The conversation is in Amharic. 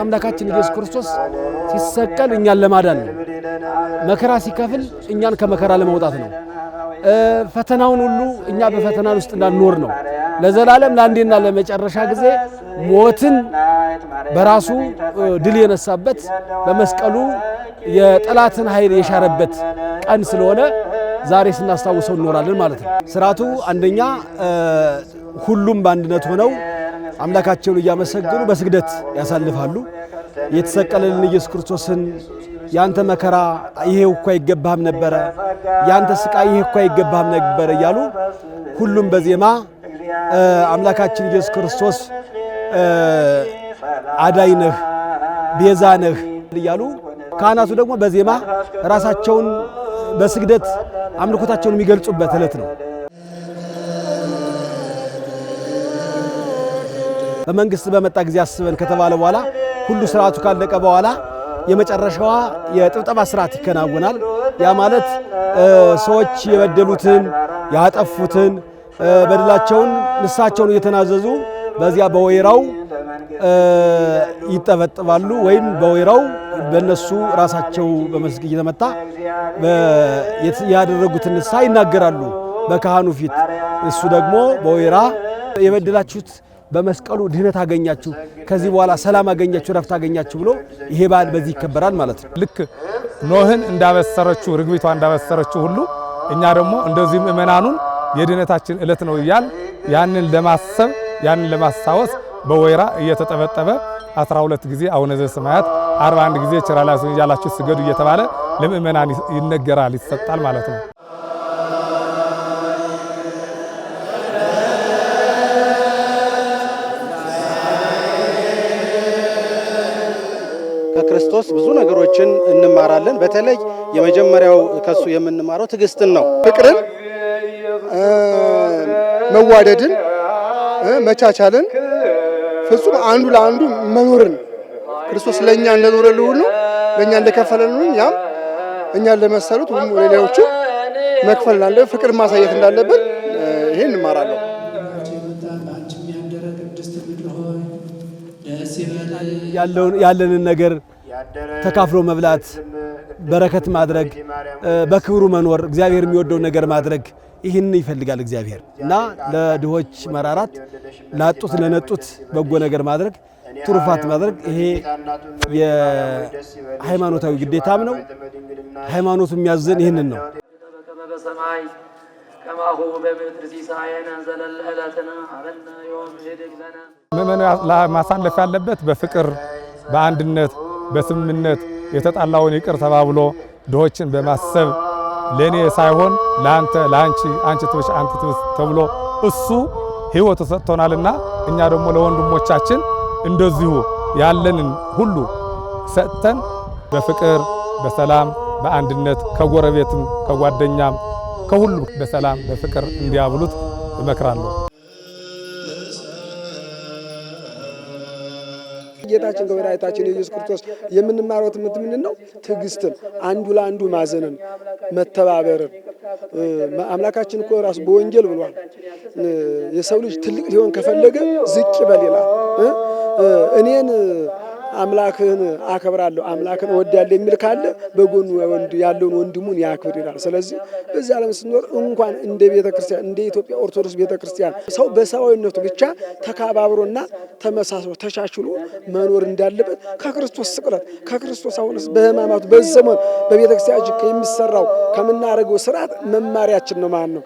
አምላካችን ኢየሱስ ክርስቶስ ሲሰቀል እኛን ለማዳን ነው። መከራ ሲከፍል እኛን ከመከራ ለማውጣት ነው። ፈተናውን ሁሉ እኛ በፈተና ውስጥ እንዳንኖር ነው። ለዘላለም ለአንዴና ለመጨረሻ ጊዜ ሞትን በራሱ ድል የነሳበት በመስቀሉ የጠላትን ኃይል የሻረበት ቀን ስለሆነ ዛሬ ስናስታውሰው እንኖራለን ማለት ነው። ስርዓቱ አንደኛ ሁሉም በአንድነት ሆነው አምላካቸውን እያመሰገኑ በስግደት ያሳልፋሉ። የተሰቀለልን ኢየሱስ ክርስቶስን ያንተ መከራ ይሄ እኮ አይገባህም ነበረ፣ ያንተ ስቃይ ይሄ እኮ አይገባህም ነበረ እያሉ ሁሉም በዜማ አምላካችን ኢየሱስ ክርስቶስ አዳኝ ነህ፣ ቤዛ ነህ እያሉ ካህናቱ ደግሞ በዜማ ራሳቸውን በስግደት አምልኮታቸውን የሚገልጹበት ዕለት ነው። በመንግስት በመጣ ጊዜ አስበን ከተባለ በኋላ ሁሉ ስርዓቱ ካለቀ በኋላ የመጨረሻዋ የጥብጠባ ስርዓት ይከናወናል። ያ ማለት ሰዎች የበደሉትን ያጠፉትን በደላቸውን ንስሐቸውን እየተናዘዙ በዚያ በወይራው ይጠበጥባሉ ወይም በወይራው በነሱ ራሳቸው በመስጊድ እየተመታ ያደረጉትን ንስሐ ይናገራሉ በካህኑ ፊት። እሱ ደግሞ በወይራ የበደላችሁት በመስቀሉ ድህነት አገኛችሁ፣ ከዚህ በኋላ ሰላም አገኛችሁ፣ ረፍት አገኛችሁ ብሎ ይሄ በዓል በዚህ ይከበራል ማለት ነው። ልክ ኖህን እንዳበሰረችው ርግቢቷ እንዳበሰረችው ሁሉ እኛ ደግሞ እንደዚህ ምእመናኑን የድህነታችን ዕለት ነው እያል ያንን ለማሰብ ያንን ለማስታወስ በወይራ እየተጠበጠበ 12 ጊዜ አቡነ ዘበሰማያት 41 ጊዜ ቸራላሱን እያላችሁ ስገዱ እየተባለ ለምእመናን ይነገራል፣ ይሰጣል ማለት ነው። ከክርስቶስ ብዙ ነገሮችን እንማራለን። በተለይ የመጀመሪያው ከሱ የምንማረው ትዕግስትን ነው። ፍቅርን፣ መዋደድን፣ መቻቻልን፣ ፍጹም አንዱ ለአንዱ መኖርን ክርስቶስ ለኛ እንደኖረልን ሁሉ ለኛ እንደከፈለን ያም እኛን ለመሰሉት ሌሎቹ መክፈል እንዳለ ፍቅር ማሳየት እንዳለብን ይሄን እንማራለን። ያለንን ነገር ተካፍሎ መብላት፣ በረከት ማድረግ፣ በክብሩ መኖር፣ እግዚአብሔር የሚወደውን ነገር ማድረግ ይህን ይፈልጋል እግዚአብሔር እና ለድሆች መራራት፣ ላጡት ለነጡት በጎ ነገር ማድረግ፣ ትሩፋት ማድረግ ይሄ የሃይማኖታዊ ግዴታም ነው። ሃይማኖቱ የሚያዘን ይህንን ነው። ምእመኑ ማሳለፍ ያለበት በፍቅር በአንድነት በስምምነት የተጣላውን ይቅር ተባብሎ ድሆችን በማሰብ ለኔ ሳይሆን ላንተ ላንቺ አንቺ ትብሽ አንተ ትብስ ተብሎ እሱ ሕይወት ሰጥቶናልና እኛ ደግሞ ለወንድሞቻችን እንደዚሁ ያለንን ሁሉ ሰጥተን በፍቅር በሰላም በአንድነት ከጎረቤትም ከጓደኛም ከሁሉ በሰላም በፍቅር እንዲያብሉት እመክራለሁ። ጌታችን ከመድኃኒታችን ኢየሱስ ክርስቶስ የምንማረው ትምህርት ምንድን ነው? ትዕግስትን፣ አንዱ ለአንዱ ማዘንን፣ መተባበርን። አምላካችን እኮ ራሱ በወንጌል ብሏል፣ የሰው ልጅ ትልቅ ሊሆን ከፈለገ ዝቅ ይበል ይላል። እኔን አምላክህን አከብራለሁ አምላክን እወዳለሁ የሚል ካለ በጎኑ ያለውን ወንድሙን ያክብር ይላል። ስለዚህ በዚህ ዓለም ስንኖር እንኳን እንደ ቤተክርስቲያን እንደ ኢትዮጵያ ኦርቶዶክስ ቤተክርስቲያን ሰው በሰዋዊነቱ ብቻ ተከባብሮና ተመሳስሎ ተቻችሎ መኖር እንዳለበት ከክርስቶስ ስቅለት ከክርስቶስ አሁንስ በሕማማቱ በዚህ ሰሞን በቤተክርስቲያን የሚሰራው ከምናደርገው ስርዓት መማሪያችን ነው ማለት ነው።